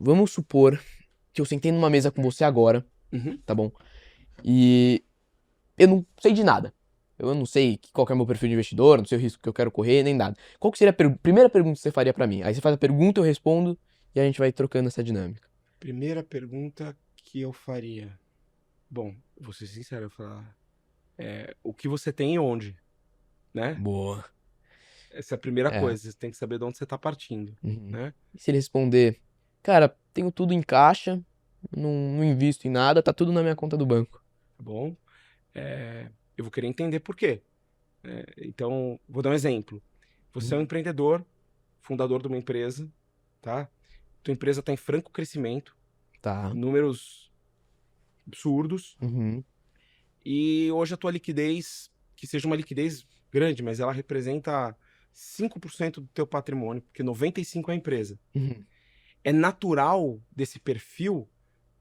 vamos supor que eu sentei numa mesa com você agora, Uhum. tá bom? E eu não sei de nada. Eu não sei qual que é o meu perfil de investidor, não sei o risco que eu quero correr, nem nada. Qual que seria a primeira pergunta que você faria pra mim? Aí você faz a pergunta, eu respondo e a gente vai trocando essa dinâmica. Primeira pergunta que eu faria. Bom, vou ser sincero, eu vou falar. O que você tem e onde, né? Boa. Essa é a primeira É. coisa. Você tem que saber de onde você tá partindo, Uhum. né? E se ele responder, cara, tenho tudo em caixa, não invisto em nada, tá tudo na minha conta do banco. Tá bom? Eu vou querer entender por quê. Então, vou dar um exemplo. Você é um Uhum. empreendedor, fundador de uma empresa, tá? Tua empresa está em franco crescimento, Tá. números absurdos, Uhum. e hoje a tua liquidez, que seja uma liquidez grande, mas ela representa 5% do teu patrimônio, porque 95% é a empresa. Uhum. É natural desse perfil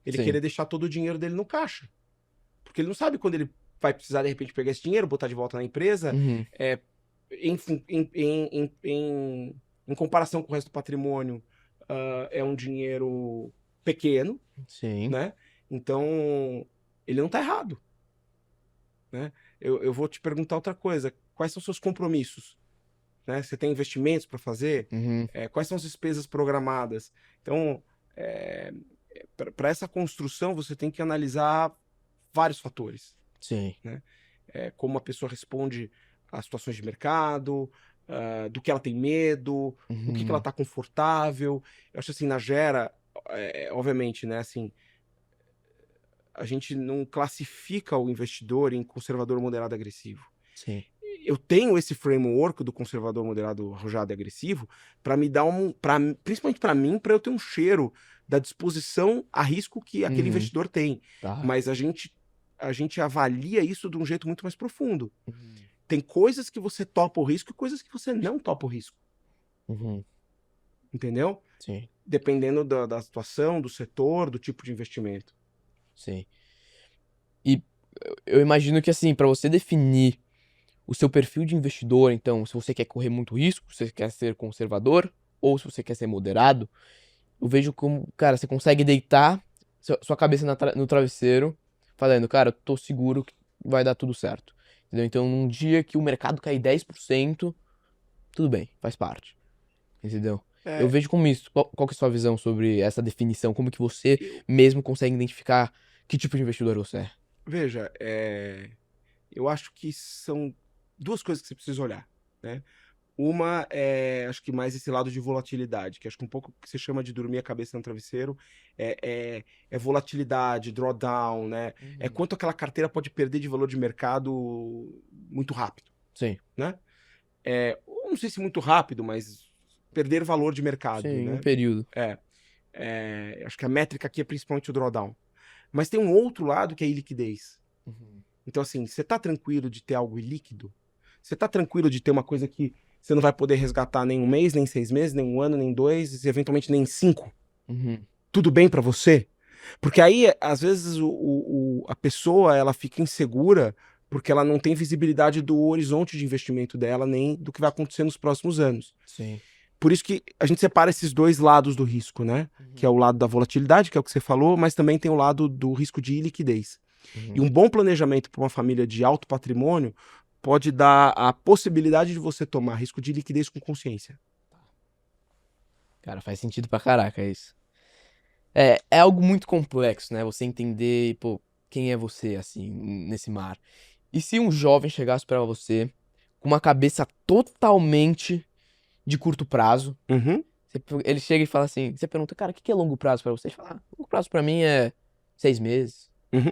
ele Sim. querer deixar todo o dinheiro dele no caixa, porque ele não sabe quando ele vai precisar de repente pegar esse dinheiro, botar de volta na empresa, Uhum. é, em, em comparação com o resto do patrimônio, é um dinheiro pequeno, Sim. né? Então, ele não tá errado, né? Eu vou te perguntar outra coisa. Quais são os seus compromissos? Né? Você tem investimentos para fazer? Uhum. Quais são as despesas programadas? Então, para essa construção, você tem que analisar vários fatores, Sim. né? Como a pessoa responde a situações de mercado, do que ela tem medo, o que ela Uhum. está confortável. Eu acho assim, na Gera, obviamente, né, assim, a gente não classifica o investidor em conservador, moderado e agressivo. Sim. Eu tenho esse framework do conservador, moderado, arrojado e agressivo para me dar principalmente para mim, para eu ter um cheiro da disposição a risco que aquele Uhum. investidor tem. Tá. Mas a gente avalia isso de um jeito muito mais profundo. Uhum. Tem coisas que você topa o risco e coisas que você não topa o risco, Uhum. entendeu? Sim. Dependendo da situação, do setor, do tipo de investimento. Sim. E eu imagino que assim, pra você definir o seu perfil de investidor, então, se você quer correr muito risco, se você quer ser conservador ou se você quer ser moderado, eu vejo como, cara, você consegue deitar sua cabeça no travesseiro, falando, cara, eu tô seguro que vai dar tudo certo. Entendeu? Então, num dia que o mercado cair 10%, tudo bem, faz parte. Entendeu? Eu É, vejo como isso. Qual que é a sua visão sobre essa definição? Como que você eu, mesmo consegue identificar que tipo de investidor você é? veja, eu acho que são duas coisas que você precisa olhar, né? Uma é, acho que mais esse lado de volatilidade, que acho que um pouco que você chama de dormir a cabeça no travesseiro é volatilidade, drawdown, né? É Uhum. quanto aquela carteira pode perder de valor de mercado muito rápido, Sim, né? Não sei se muito rápido, mas perder valor de mercado, sim, um né? período. Acho que a métrica aqui é principalmente o drawdown. Mas tem um outro lado que é a iliquidez. Uhum. Então, assim, você tá tranquilo de ter algo ilíquido? Você tá tranquilo de ter uma coisa que você não vai poder resgatar nem um mês, nem 6 meses, nem um ano, nem dois, e eventualmente nem 5? Uhum. Tudo bem pra você? Porque aí, às vezes, a pessoa ela fica insegura porque ela não tem visibilidade do horizonte de investimento dela, nem do que vai acontecer nos próximos anos. Sim. Por isso que a gente separa esses dois lados do risco, né? Que é Uhum. o lado da volatilidade, que é o que você falou, mas também tem o lado do risco de iliquidez. E Uhum. um bom planejamento para uma família de alto patrimônio pode dar a possibilidade de você tomar risco de liquidez com consciência. Cara, faz sentido pra caraca isso. É algo muito complexo, né? Você entender, pô, quem é você, assim, nesse mar. E se um jovem chegasse pra você com uma cabeça totalmente de curto prazo, Uhum, ele chega e fala assim, você pergunta, cara, o que que é longo prazo pra você? Ele fala, longo prazo pra mim é 6 meses. uhum.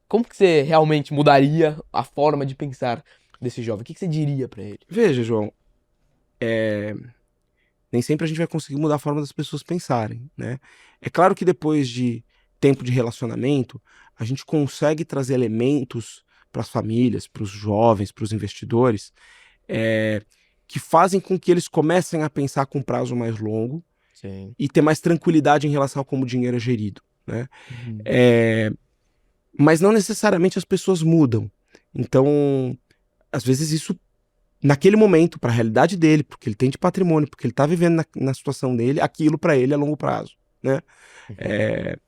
Como que você realmente mudaria a forma de pensar desse jovem? O que que você diria pra ele? Veja, João, nem sempre a gente vai conseguir mudar a forma das pessoas pensarem, né? É claro que depois de tempo de relacionamento, a gente consegue trazer elementos para as famílias, para os jovens, para os investidores, é, que fazem com que eles comecem a pensar com prazo mais longo Sim. e ter mais tranquilidade em relação a como o dinheiro é gerido, né? Uhum. É, mas não necessariamente as pessoas mudam. Então, às vezes isso, naquele momento, para a realidade dele, porque ele tem de patrimônio, porque ele está vivendo na situação dele, aquilo para ele é longo prazo. né? Uhum. É,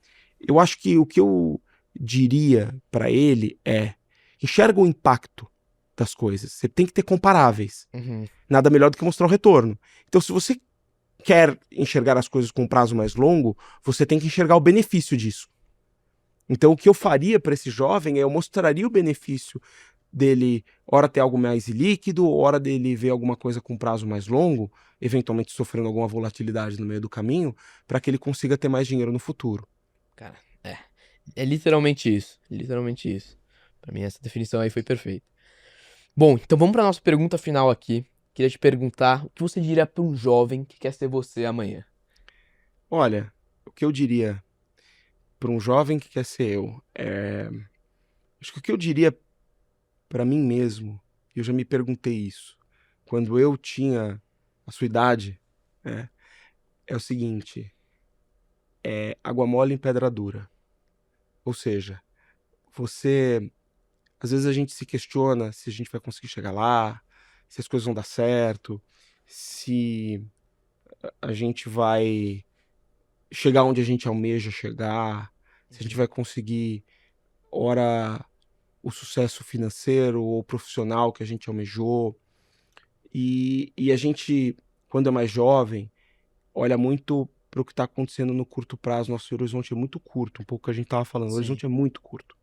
eu acho que o que eu diria para ele é: enxerga o impacto das coisas. Você tem que ter comparáveis. Uhum. Nada melhor do que mostrar o retorno. Então, se você quer enxergar as coisas com um prazo mais longo, você tem que enxergar o benefício disso. Então, o que eu faria para esse jovem é eu mostraria o benefício dele, ora ter algo mais líquido, ora dele ver alguma coisa com prazo mais longo, eventualmente sofrendo alguma volatilidade no meio do caminho, para que ele consiga ter mais dinheiro no futuro. Cara, é literalmente isso. Literalmente isso. Pra mim, essa definição aí foi perfeita. Bom, então vamos pra nossa pergunta final aqui. Queria te perguntar o que você diria pra um jovem que quer ser você amanhã? Olha, o que eu diria para um jovem que quer ser eu acho que o que eu diria para mim mesmo, e eu já me perguntei isso, quando eu tinha a sua idade, né, é o seguinte: água mole em pedra dura. Ou seja, você às vezes a gente se questiona se a gente vai conseguir chegar lá, se as coisas vão dar certo, se a gente vai chegar onde a gente almeja chegar, se a gente Uhum. vai conseguir, ora, o sucesso financeiro ou profissional que a gente almejou. E a gente, quando é mais jovem, olha muito para o que está acontecendo no curto prazo. Nosso horizonte é muito curto, um pouco que a gente estava falando, o Sim. horizonte é muito curto.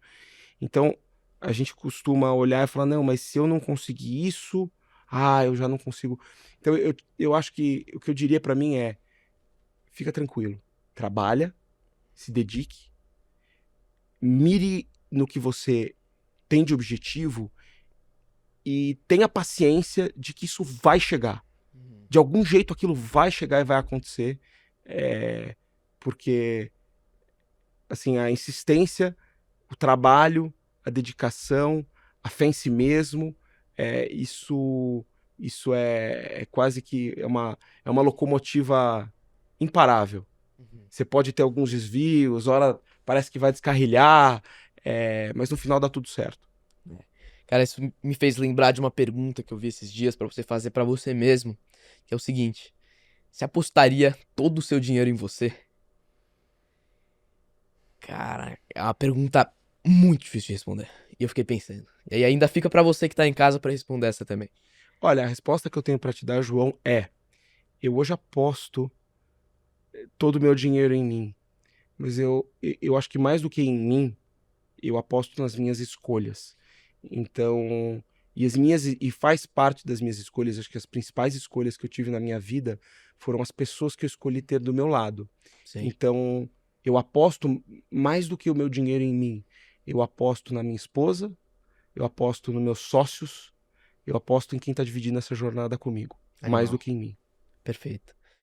Então, a gente costuma olhar e falar: não, mas se eu não conseguir isso, eu já não consigo. Então, eu acho que o que eu diria para mim é: fica tranquilo, trabalha, se dedique, mire no que você tem de objetivo e tenha paciência de que isso vai chegar. Uhum. De algum jeito aquilo vai chegar e vai acontecer, é, porque assim, a insistência, o trabalho, a dedicação, a fé em si mesmo, isso é quase que é uma locomotiva imparável. Uhum. Você pode ter alguns desvios, ora parece que vai descarrilhar, mas no final dá tudo certo. É. Cara, isso me fez lembrar de uma pergunta que eu vi esses dias pra você fazer pra você mesmo, que é o seguinte: você apostaria todo o seu dinheiro em você? Cara, é uma pergunta muito difícil de responder. E eu fiquei pensando. E aí ainda fica pra você que tá em casa pra responder essa também. Olha, a resposta que eu tenho para te dar, João, é: eu hoje aposto todo o meu dinheiro em mim, mas eu acho que mais do que em mim, eu aposto nas minhas escolhas. Então, e faz parte das minhas escolhas, acho que as principais escolhas que eu tive na minha vida foram as pessoas que eu escolhi ter do meu lado. Sim. Então, eu aposto mais do que o meu dinheiro em mim. Eu aposto na minha esposa, eu aposto nos meus sócios, eu aposto em quem está dividindo essa jornada comigo, mais do Animal. que em mim. Perfeito.